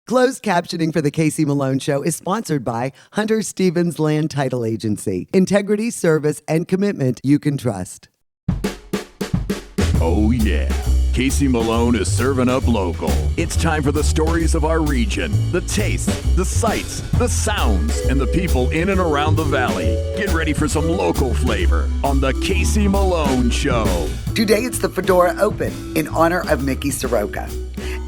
Closed captioning for The Casey Malone Show is sponsored by Hunter Stevens Land Title Agency. Integrity, service, and commitment you can trust. Oh yeah, Casey Malone is serving up local. It's time for the stories of our region, the tastes, the sights, the sounds, and the people in and around the valley. Get ready for some local flavor on the Casey Malone Show. Today it's the Fedora Open in honor of Mickey Soroka.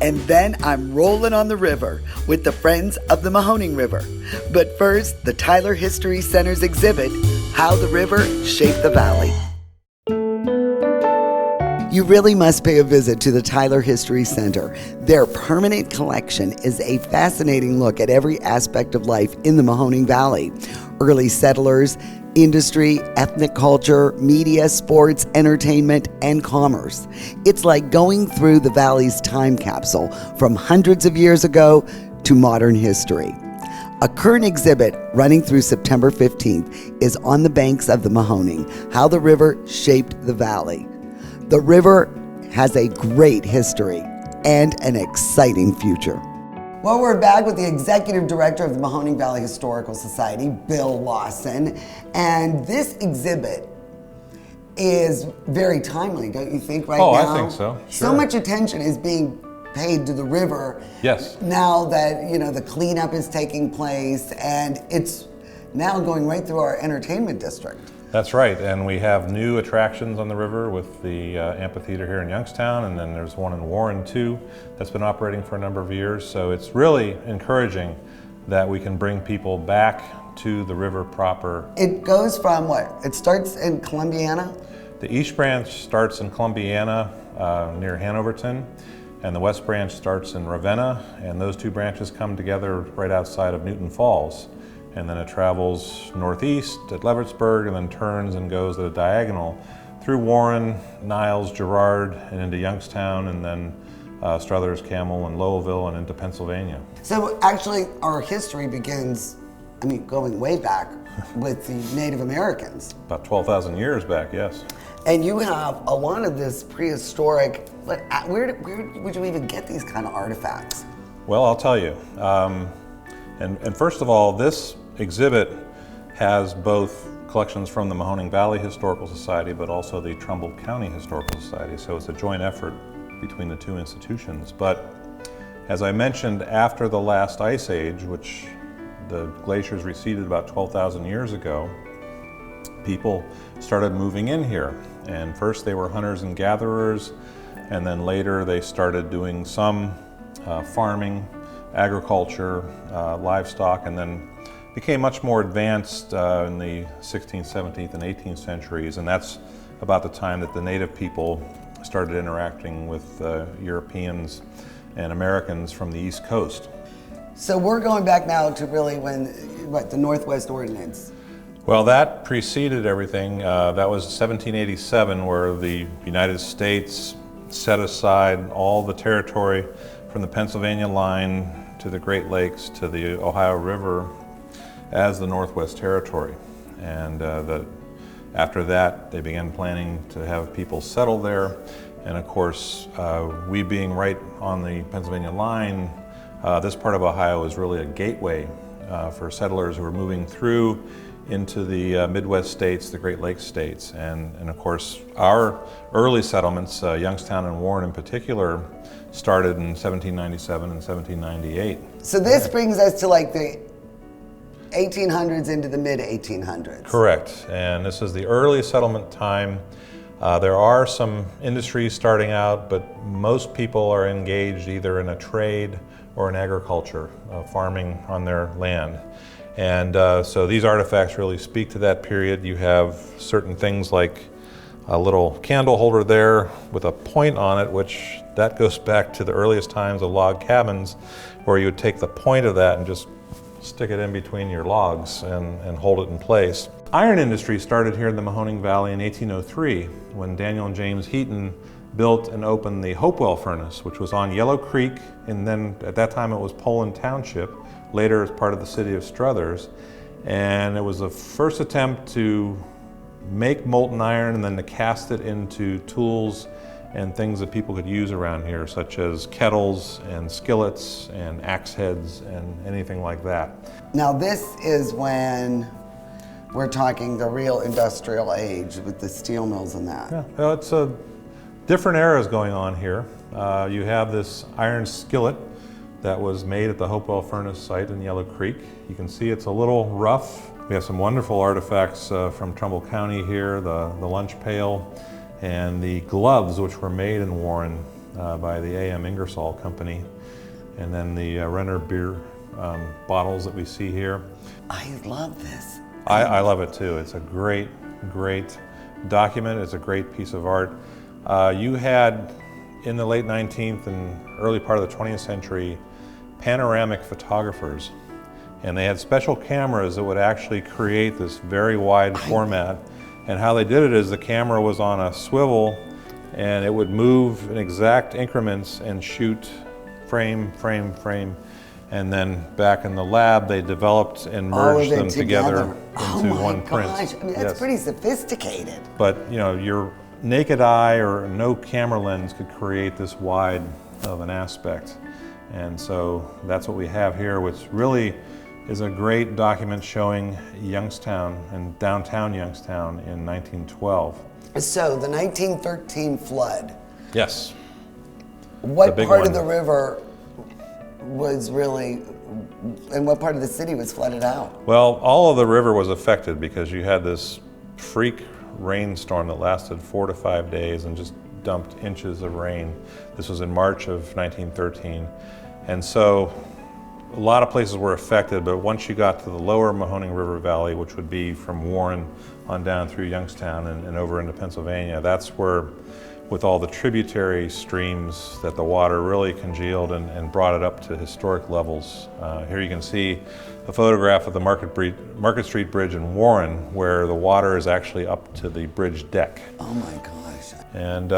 And then I'm rolling on the river with the Friends of the Mahoning River. But first, the Tyler History Center's exhibit, How the River Shaped the Valley. You really must pay a visit to the Tyler History Center. Their permanent collection is a fascinating look at every aspect of life in the Mahoning Valley. Early settlers, industry, ethnic culture, media, sports, entertainment, and commerce. It's like going through the valley's time capsule from hundreds of years ago to modern history. A current exhibit running through September 15th is On the Banks of the Mahoning, How the River Shaped the Valley. The river has a great history and an exciting future. Well, we're back with the Executive Director of the Mahoning Valley Historical Society, Bill Lawson, and this exhibit is very timely, don't you think, right now? Oh, I think so. Sure. So much attention is being paid to the river. Yes. Now that, the cleanup is taking place, and it's now going right through our entertainment district. That's right, and we have new attractions on the river with the amphitheater here in Youngstown, and then there's one in Warren too that's been operating for a number of years. So it's really encouraging that we can bring people back to the river proper. It goes from what? It starts in Columbiana? The East Branch starts in Columbiana near Hanoverton, and the West Branch starts in Ravenna, and those two branches come together right outside of Newton Falls. And then it travels northeast at Levertsburg and then turns and goes at a diagonal through Warren, Niles, Girard, and into Youngstown, and then Struthers, Camel, and Lowellville, and into Pennsylvania. So actually our history begins, going way back with the Native Americans. About 12,000 years back, yes. And you have a lot of this prehistoric, but where would you even get these kind of artifacts? Well, I'll tell you. And first of all, this exhibit has both collections from the Mahoning Valley Historical Society, but also the Trumbull County Historical Society. So it's a joint effort between the two institutions. But as I mentioned, after the last ice age, which the glaciers receded about 12,000 years ago, people started moving in here. And first they were hunters and gatherers, and then later they started doing some farming, agriculture, livestock, and then became much more advanced in the 16th, 17th, and 18th centuries, and that's about the time that the native people started interacting with Europeans and Americans from the East Coast. So we're going back now to really the Northwest Ordinance. Well, that preceded everything. That was 1787, where the United States set aside all the territory from the Pennsylvania line to the Great Lakes to the Ohio River as the Northwest Territory. And after that, they began planning to have people settle there. And of course, we being right on the Pennsylvania line, this part of Ohio is really a gateway for settlers who are moving through into the Midwest states, the Great Lakes states. And of course, our early settlements, Youngstown and Warren in particular, started in 1797 and 1798. So this brings us to like the 1800s into the mid-1800s. Correct, and this is the early settlement time. There are some industries starting out, but most people are engaged either in a trade or in agriculture, farming on their land. And so these artifacts really speak to that period. You have certain things like a little candle holder there with a point on it, which that goes back to the earliest times of log cabins, where you would take the point of that and just stick it in between your logs and hold it in place. Iron industry started here in the Mahoning Valley in 1803 when Daniel and James Heaton built and opened the Hopewell furnace, which was on Yellow Creek, and then at that time it was Poland Township, later as part of the city of Struthers. And it was the first attempt to make molten iron and then to cast it into tools and things that people could use around here, such as kettles and skillets and axe heads and anything like that. Now this is when we're talking the real industrial age with the steel mills and that. Yeah, well, it's a different eras going on here. You have this iron skillet that was made at the Hopewell Furnace site in Yellow Creek. You can see it's a little rough. We have some wonderful artifacts from Trumbull County here, the lunch pail and the gloves, which were made in Warren by the A.M. Ingersoll Company, and then the Renner beer bottles that we see here. I love this. I love it too. It's a great, great document. It's a great piece of art. You had, in the late 19th and early part of the 20th century, panoramic photographers, and they had special cameras that would actually create this very wide format. And how they did it is the camera was on a swivel and it would move in exact increments and shoot frame, frame, frame. And then back in the lab, they developed and merged them together into one print. I mean, that's pretty sophisticated. But you know, your naked eye or no camera lens could create this wide of an aspect. And so that's what we have here, which really is a great document showing Youngstown and downtown Youngstown in 1912. So the 1913 flood. Yes. What part of the river was really, and what part of the city was flooded out? Well, all of the river was affected because you had this freak rainstorm that lasted 4 to 5 days and just dumped inches of rain. This was in March of 1913. And so a lot of places were affected, but once you got to the lower Mahoning River Valley, which would be from Warren on down through Youngstown and over into Pennsylvania, that's where, with all the tributary streams, that the water really congealed and brought it up to historic levels. Here you can see a photograph of the Market Street Bridge in Warren, where the water is actually up to the bridge deck. Oh my gosh. And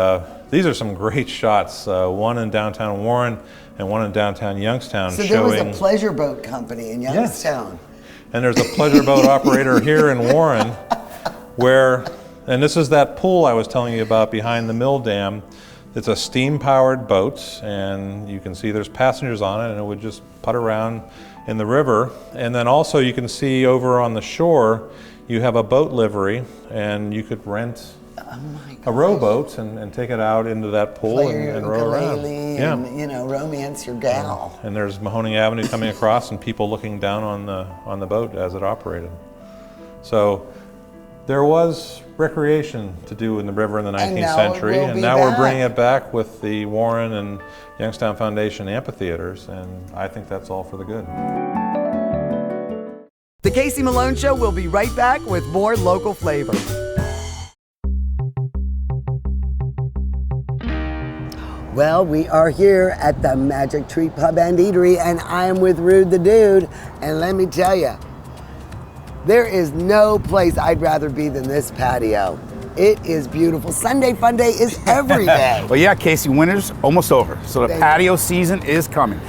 these are some great shots, one in downtown Warren and one in downtown Youngstown. So there was a pleasure boat company in Youngstown. Yes. And there's a pleasure boat operator here in Warren where, and this is that pool I was telling you about behind the mill dam. It's a steam-powered boat, and you can see there's passengers on it, and it would just putt around in the river. And then also you can see over on the shore, you have a boat livery, and you could rent a rowboat and take it out into that pool and row around. And, you know, romance your gal. And there's Mahoning Avenue coming across and people looking down on the boat as it operated. So there was recreation to do in the river in the 19th century, and now we're bringing it back with the Warren and Youngstown Foundation amphitheaters, and I think that's all for the good. The Casey Malone Show will be right back with more local flavor. Well, we are here at the Magic Tree Pub and Eatery, and I am with Rude the Dude, and let me tell you, there is no place I'd rather be than this patio. It is beautiful. Sunday Fun Day is every day. Well, yeah, Casey, winter's almost over, so the patio season is coming.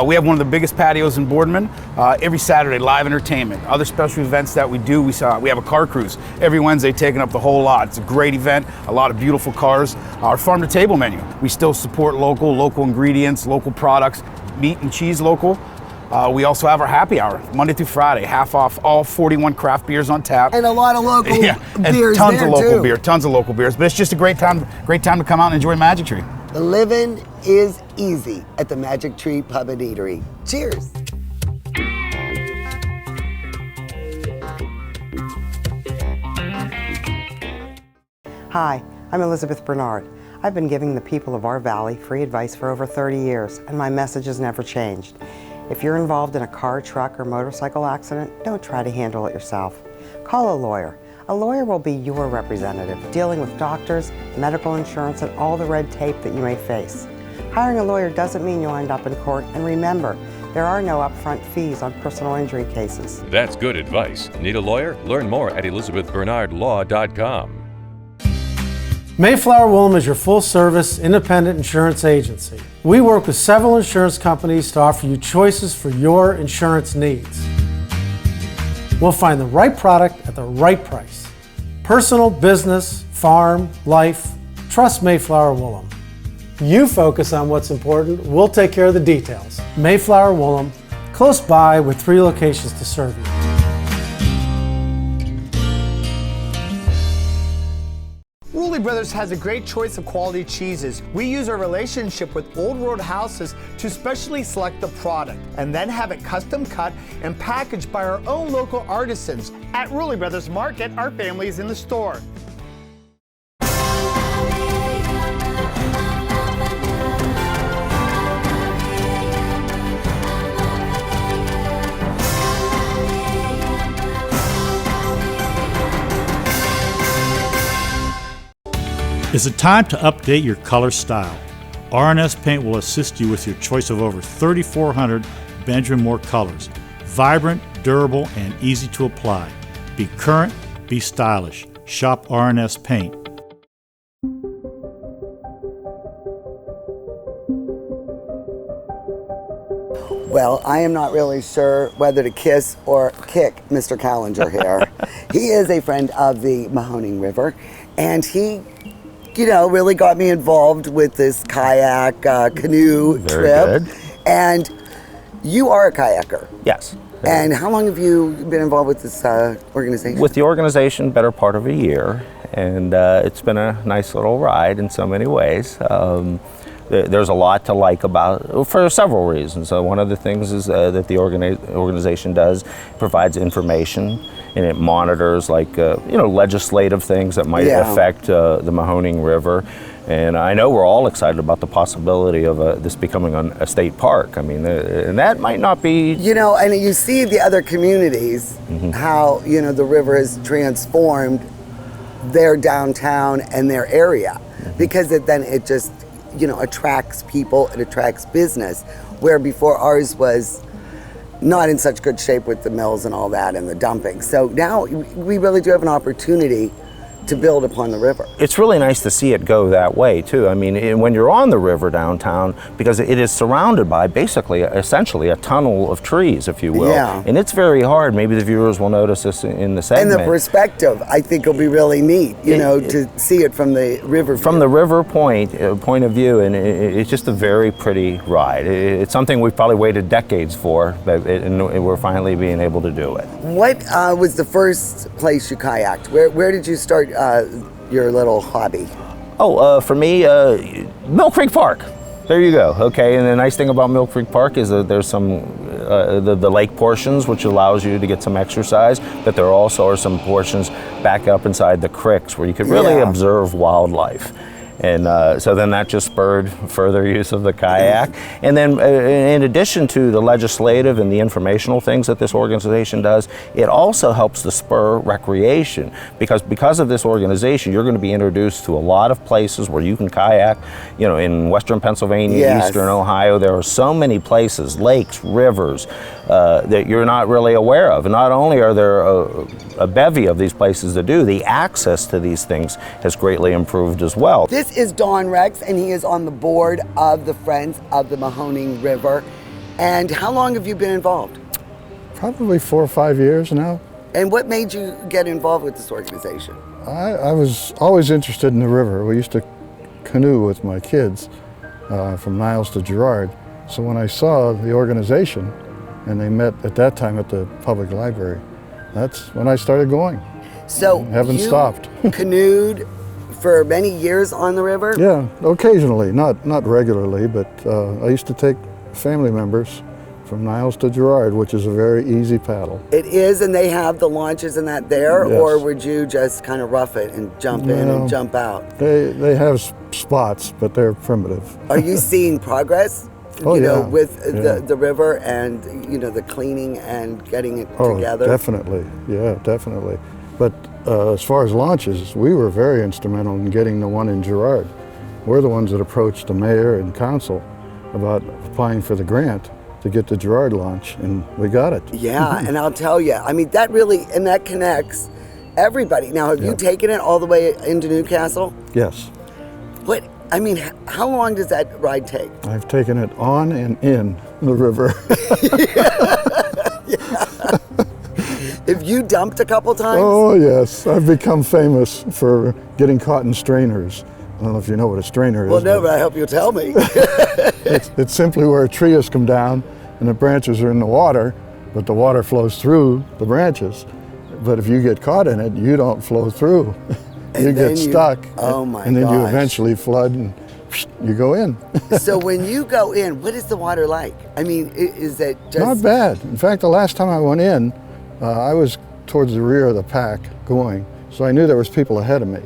We have one of the biggest patios in Boardman. Every Saturday, live entertainment. Other special events that we do, we have a car cruise every Wednesday, taking up the whole lot. It's a great event, a lot of beautiful cars. Our farm-to-table menu, we still support local ingredients, local products, meat and cheese local. We also have our happy hour, Monday through Friday, half off all 41 craft beers on tap. And a lot of local beers and tons there of local too. beer, tons of local beers. But it's just a great time to come out and enjoy Magic Tree. The living is easy at the Magic Tree Pub and Eatery. Cheers. Hi, I'm Elizabeth Bernard. I've been giving the people of our valley free advice for over 30 years, and my message has never changed. If you're involved in a car, truck, or motorcycle accident, don't try to handle it yourself. Call a lawyer. A lawyer will be your representative, dealing with doctors, medical insurance, and all the red tape that you may face. Hiring a lawyer doesn't mean you'll end up in court, and remember, there are no upfront fees on personal injury cases. That's good advice. Need a lawyer? Learn more at elizabethbernardlaw.com. Mayflower Woolham is your full-service independent insurance agency. We work with several insurance companies to offer you choices for your insurance needs. We'll find the right product at the right price. Personal, business, farm, life, trust Mayflower Woolham. You focus on what's important, we'll take care of the details. Mayflower Woolham, close by with 3 locations to serve you. Woolley Brothers has a great choice of quality cheeses. We use our relationship with Old World Houses to specially select the product and then have it custom cut and packaged by our own local artisans. At Woolley Brothers Market, our family is in the store. Is it time to update your color style? R&S Paint will assist you with your choice of over 3,400 Benjamin Moore colors. Vibrant, durable, and easy to apply. Be current, be stylish. Shop R&S Paint. Well, I am not really sure whether to kiss or kick Mr. Callinger here. He is a friend of the Mahoning River, and he really got me involved with this kayak canoe trip. Good. And you are a kayaker. Yes. And how long have you been involved with this organization? With the organization, better part of a year, and it's been a nice little ride in so many ways. There's a lot to like about, for several reasons. One of the things is that the organization provides information, and it monitors legislative things that might affect the Mahoning River. And I know we're all excited about the possibility of this becoming a state park. I mean, and that might not be... and you see the other communities, how, the river has transformed their downtown and their area, because it just, attracts people, it attracts business, where before ours was not in such good shape with the mills and all that and the dumping. So now we really do have an opportunity to build upon the river. It's really nice to see it go that way too. I mean, when you're on the river downtown, because it is surrounded by essentially a tunnel of trees, if you will. Yeah. And it's very hard. Maybe the viewers will notice this in the segment. And the perspective, I think, will be really neat, to see it from the river view. From the river point of view, and it's just a very pretty ride. It's something we've probably waited decades for, and we're finally being able to do it. What was the first place you kayaked? Where did you start your little hobby? For me, Mill Creek Park. There you go. Okay, and the nice thing about Mill Creek Park is that there's some the lake portions, which allows you to get some exercise, but there also are some portions back up inside the creeks where you could really observe wildlife. And so then that just spurred further use of the kayak. And then in addition to the legislative and the informational things that this organization does, it also helps to spur recreation. Because of this organization, you're going to be introduced to a lot of places where you can kayak. In western Pennsylvania, eastern Ohio, there are so many places, lakes, rivers, that you're not really aware of. And not only are there a bevy of these places to do, the access to these things has greatly improved as well. This is Don Rex, and he is on the board of the Friends of the Mahoning River. And how long have you been involved? Probably 4 or 5 years now. And what made you get involved with this organization? I was always interested in the river. We used to canoe with my kids from Niles to Girard. So when I saw the organization, and they met at that time at the public library, that's when I started going. So haven't stopped. Canoed for many years on the river? Yeah, occasionally, not regularly, but I used to take family members from Niles to Girard, which is a very easy paddle. It is, and they have the launches and that there, Yes. or would you just kind of rough it and jump in and jump out? They have spots, but they're primitive. Are you seeing progress? Oh, with the river and the cleaning and getting it together? Definitely, yeah, definitely. But as far as launches, we were very instrumental in getting the one in Girard. We're the ones that approached the mayor and council about applying for the grant to get the Girard launch, and we got it. Yeah, and I'll tell you, I mean, that connects everybody. Now, have you taken it all the way into Newcastle? Yes. How long does that ride take? I've taken it on and in the river. Have you dumped a couple times? Oh yes, I've become famous for getting caught in strainers I don't know if you know what a strainer is. Well, no, but I hope you'll tell me. It's simply where a tree has come down and the branches are in the water, but the water flows through the branches. But if you get caught in it, you don't flow through. You get stuck. Oh my And then you gosh. eventually flood and you go in. So when you go in, what is the water like? I mean, is it just... Not bad. In fact, the last time I went in, I was towards the rear of the pack going, so I knew there was people ahead of me.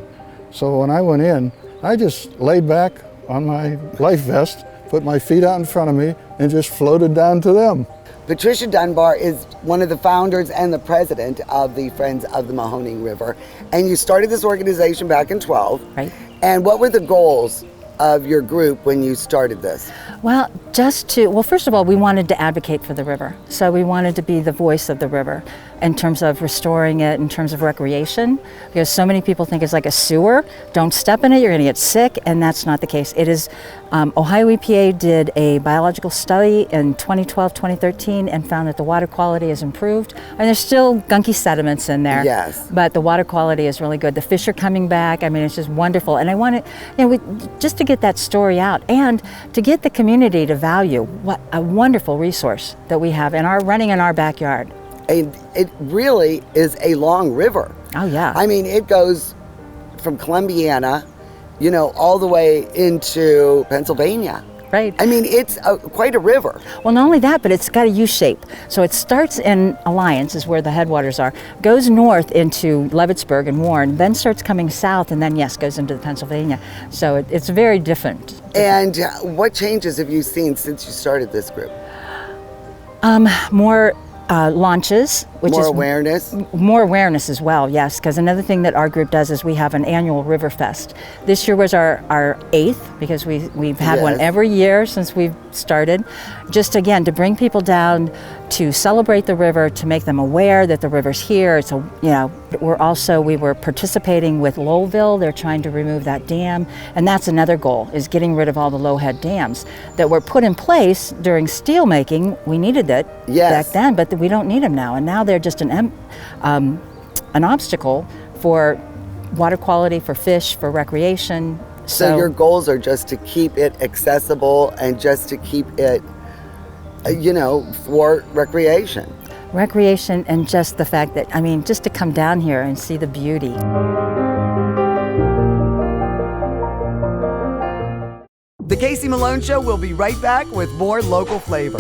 So when I went in, I just laid back on my life vest, put my feet out in front of me, and just floated down to them. Patricia Dunbar is one of the founders and the president of the Friends of the Mahoning River. And you started this organization back in 12. Right. And what were the goals of your group when you started this? Well, first of all, we wanted to advocate for the river. So we wanted to be the voice of the river in terms of restoring it, in terms of recreation, because so many people think it's like a sewer. Don't step in it, you're gonna get sick, and that's not the case. It is, Ohio EPA did a biological study in 2012, 2013, and found that the water quality is improved. And there's still gunky sediments in there. Yes. But the water quality is really good. The fish are coming back. I mean, it's just wonderful. And I wanted, just to get that story out and to get the community to value what a wonderful resource that we have running in our backyard. And it really is a long river. Oh yeah. I mean, it goes from Columbiana, all the way into Pennsylvania. Right. I mean, it's quite a river. Well, not only that, but it's got a U shape. So it starts in Alliance, is where the headwaters are, goes north into Leavittsburg and Warren, then starts coming south, and then, yes, goes into Pennsylvania. So it's very different. And what changes have you seen since you started this group? More launches, which more is awareness. More awareness as well, yes. Because another thing that our group does is we have an annual River Fest. This year was our 8th, because we've had one every year since we've started. Just again to bring people down to celebrate the river, to make them aware that the river's here. It's we were participating with Lowellville. They're trying to remove that dam, and that's another goal, is getting rid of all the low-head dams that were put in place during steel making. We needed it back then, but we don't need them now. And now they're just an obstacle for water quality, for fish, for recreation. So your goals are just to keep it accessible and just to keep it, for recreation. Recreation, and just the fact that, just to come down here and see the beauty. The Casey Malone Show will be right back with more local flavor.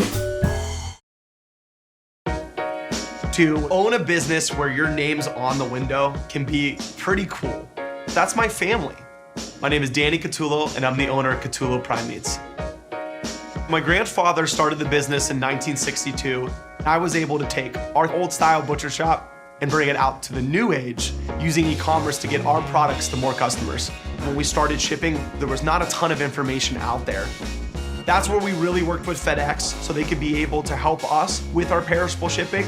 To own a business where your name's on the window can be pretty cool. That's my family. My name is Danny Catullo, and I'm the owner of Catullo Prime Meats. My grandfather started the business in 1962. I was able to take our old style butcher shop and bring it out to the new age using e-commerce to get our products to more customers. When we started shipping, there was not a ton of information out there. That's where we really worked with FedEx so they could be able to help us with our perishable shipping.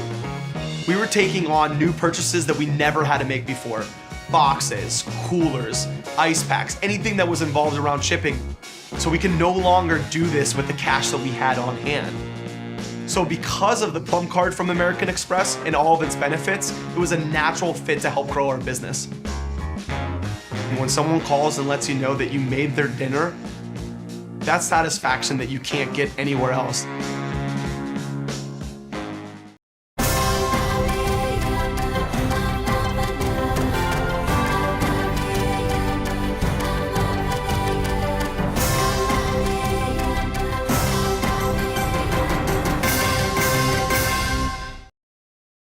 We were taking on new purchases that we never had to make before. Boxes, coolers, ice packs, anything that was involved around shipping. So we can no longer do this with the cash that we had on hand. So because of the Plum Card from American Express and all of its benefits, it was a natural fit to help grow our business. And when someone calls and lets you know that you made their dinner, that's satisfaction that you can't get anywhere else.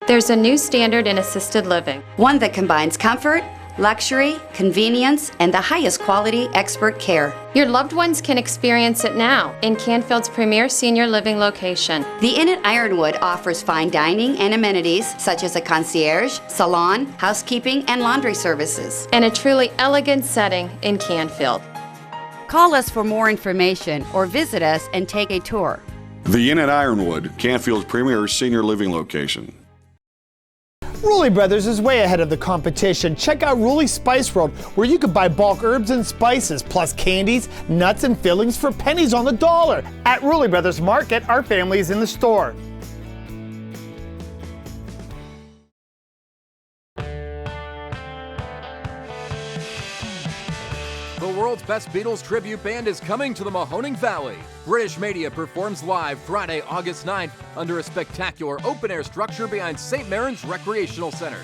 There's a new standard in assisted living. One that combines comfort, luxury, convenience, and the highest quality expert care. Your loved ones can experience it now in Canfield's premier senior living location. The Inn at Ironwood offers fine dining and amenities such as a concierge, salon, housekeeping, and laundry services. And a truly elegant setting in Canfield. Call us for more information or visit us and take a tour. The Inn at Ironwood, Canfield's premier senior living location. Ruley Brothers is way ahead of the competition. Check out Ruley Spice World, where you can buy bulk herbs and spices, plus candies, nuts, and fillings for pennies on the dollar. At Ruley Brothers Market, our family is in the store. The world world's best Beatles tribute band is coming to the Mahoning Valley. British Media performs live Friday, August 9th under a spectacular open-air structure behind St. Maron's Recreational Center.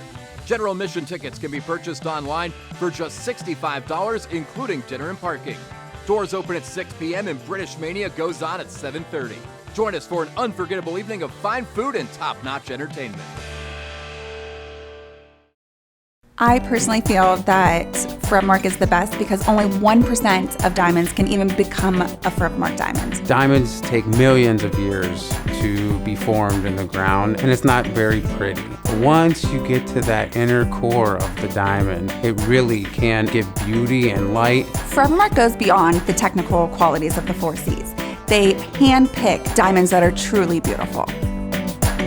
General admission tickets can be purchased online for just $65, including dinner and parking. Doors open at 6 p.m. and British Mania goes on at 7:30. Join us for an unforgettable evening of fine food and top-notch entertainment. I personally feel that Forever Mark is the best because only 1% of diamonds can even become a Forever Mark diamond. Diamonds take millions of years to be formed in the ground, and it's not very pretty. Once you get to that inner core of the diamond, it really can give beauty and light. Forever Mark goes beyond the technical qualities of the 4 Cs. They hand-pick diamonds that are truly beautiful.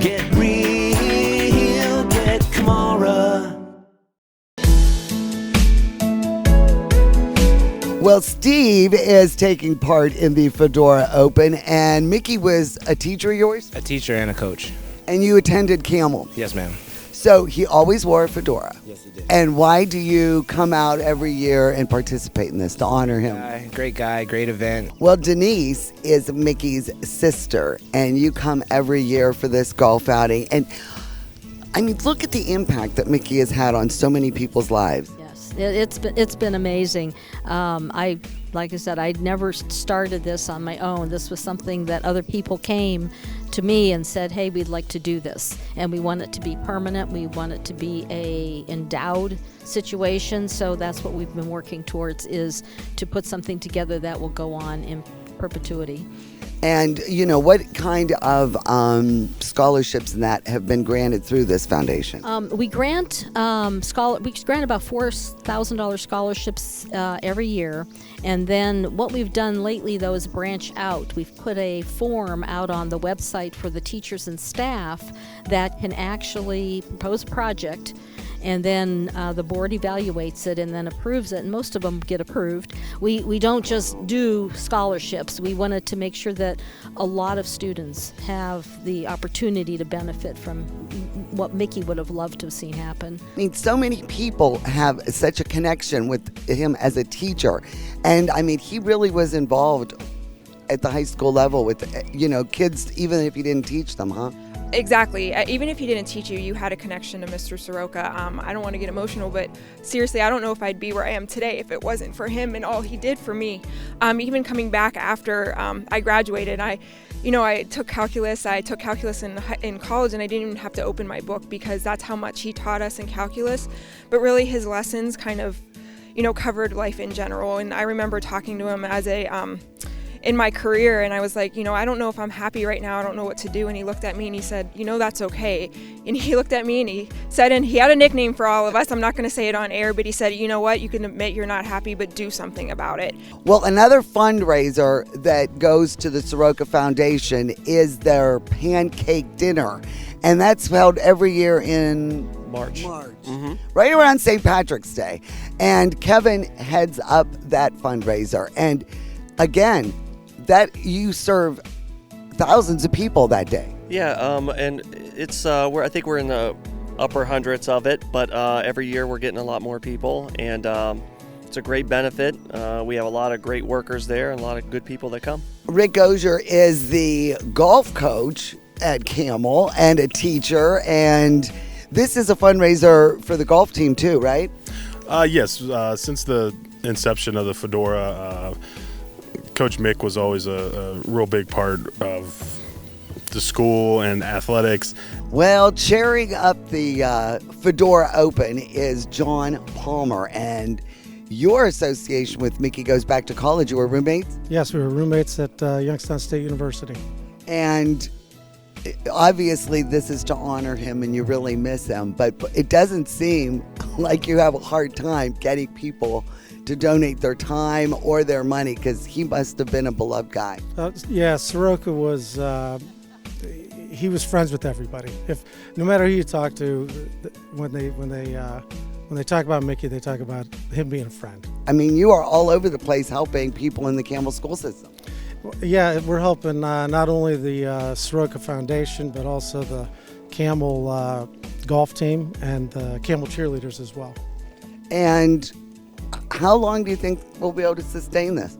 Get real, get Kamara. Well, Steve is taking part in the Fedora Open, and Mickey was a teacher of yours? A teacher and a coach. And you attended Camel? Yes, ma'am. So he always wore a fedora? Yes, he did. And why do you come out every year and participate in this to honor him? Great guy, great event. Well, Denise is Mickey's sister, and you come every year for this golf outing. And I mean, look at the impact that Mickey has had on so many people's lives. It's been amazing. Like I said, I never started this on my own. This was something that other people came to me and said, hey, we'd like to do this. And we want it to be permanent. We want it to be a endowed situation. So that's what we've been working towards, is to put something together that will go on in perpetuity. And, you know, what kind of scholarships and that have been granted through this foundation? We grant about $4,000 scholarships every year. And then what we've done lately, though, is branch out. We've put a form out on the website for the teachers and staff that can actually propose a project. And then the board evaluates it and then approves it, and most of them get approved. We don't just do scholarships. We wanted to make sure that a lot of students have the opportunity to benefit from what Mickey would have loved to have seen happen. I mean, so many people have such a connection with him as a teacher. And I mean, he really was involved at the high school level with, you know, kids, even if he didn't teach them, huh? Exactly. Even if he didn't teach you, you had a connection to Mr. Soroka. I don't want to get emotional, but seriously, I don't know if I'd be where I am today if it wasn't for him and all he did for me. Even coming back after I graduated, I took calculus. I took calculus in college, and I didn't even have to open my book because that's how much he taught us in calculus. But really, his lessons kind of, covered life in general. And I remember talking to him as in my career, and I was like, I don't know if I'm happy right now. I don't know what to do. And he looked at me and he said, that's okay. And he looked at me and he said, and he had a nickname for all of us. I'm not going to say it on air, but he said, you know what? You can admit you're not happy, but do something about it. Well, another fundraiser that goes to the Soroka Foundation is their pancake dinner. And that's held every year in March. Right around St. Patrick's Day. And Kevin heads up that fundraiser. And again, that you serve thousands of people that day. Yeah, and it's I think we're in the upper hundreds of it, but every year we're getting a lot more people, and it's a great benefit. We have a lot of great workers there and a lot of good people that come. Rick Ozier is the golf coach at Camel and a teacher, and this is a fundraiser for the golf team too, right? Yes, since the inception of the Fedora, Coach Mick was always a real big part of the school and athletics. Well, cheering up the Fedora Open is John Palmer, and your association with Mickey goes back to college. You were roommates? Yes, we were roommates at Youngstown State University. And obviously this is to honor him and you really miss him, but it doesn't seem like you have a hard time getting people to donate their time or their money, because he must have been a beloved guy. Yeah, Soroka was, he was friends with everybody. No matter who you talk to, when they talk about Mickey, they talk about him being a friend. I mean, you are all over the place helping people in the Camel school system. Yeah, we're helping not only the Soroka Foundation, but also the Camel golf team and the Camel cheerleaders as well. And how long do you think we'll be able to sustain this?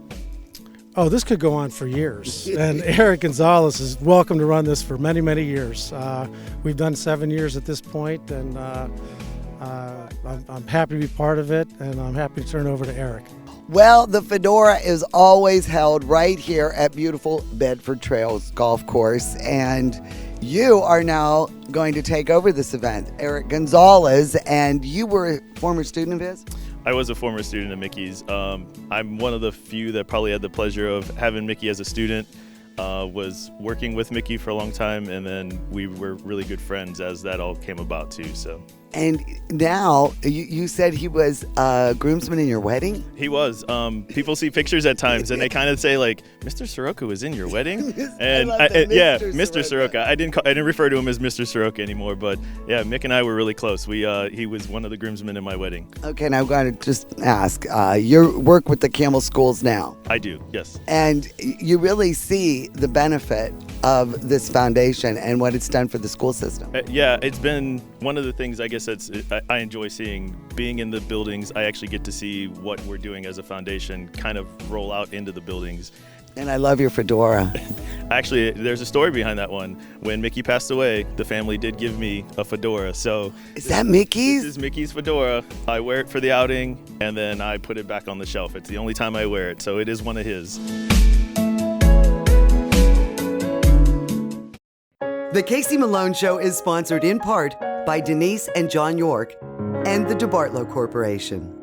Oh, this could go on for years. And Eric Gonzalez is welcome to run this for many, many years. We've done 7 years at this point, and I'm happy to be part of it, and I'm happy to turn over to Eric. Well, the Fedora is always held right here at beautiful Bedford Trails Golf Course, and you are now going to take over this event. Eric Gonzalez, and you were a former student of his? I was a former student of Mickey's. I'm one of the few that probably had the pleasure of having Mickey as a student. Was working with Mickey for a long time, and then we were really good friends as that all came about too. So. And now, you said he was a groomsman in your wedding? He was. People see pictures at times, and they kind of say like, "Mr. Soroka was in your wedding?" And yeah, Mr. Soroka. I didn't refer to him as Mr. Soroka anymore, but yeah, Mick and I were really close. He was one of the groomsmen in my wedding. Okay, now I've got to just ask. You work with the Camel Schools now. I do, yes. And you really see the benefit of this foundation and what it's done for the school system. Yeah, it's been one of the things I guess I enjoy seeing. Being in the buildings, I actually get to see what we're doing as a foundation kind of roll out into the buildings. And I love your fedora. Actually, there's a story behind that one. When Mickey passed away, the family did give me a fedora. So is that Mickey's? This is Mickey's fedora. I wear it for the outing, and then I put it back on the shelf. It's the only time I wear it, so it is one of his. The Casey Malone Show is sponsored in part by Denise and John York and the DeBartolo Corporation.